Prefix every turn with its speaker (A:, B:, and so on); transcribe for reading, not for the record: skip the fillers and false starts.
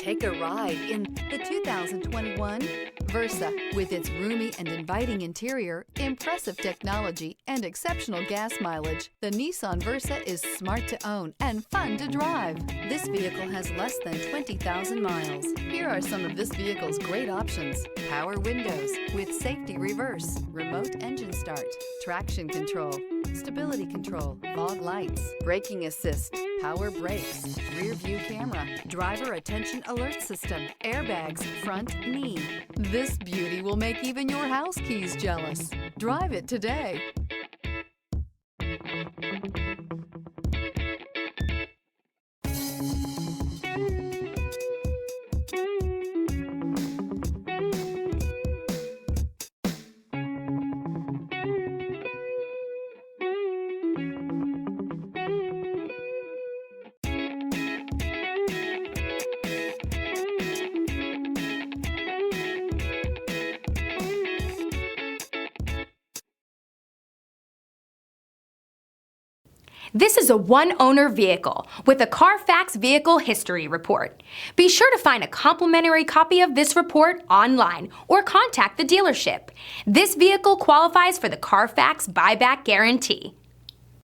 A: Take a ride in the 2021 Versa. With its roomy and inviting interior, impressive technology, and exceptional gas mileage, the Nissan Versa is smart to own and fun to drive. This vehicle has less than 20,000 miles. Here are some of this vehicle's great options: power windows with safety reverse, remote engine start, traction control, stability control, fog lights, braking assist, power brakes, rear view camera, driver attention alert system, airbags, front knee. This beauty will make even your house keys jealous. Drive it today.
B: This is a one-owner vehicle with a Carfax Vehicle History Report. Be sure to find a complimentary copy of this report online or contact the dealership. This vehicle qualifies for the Carfax Buyback Guarantee.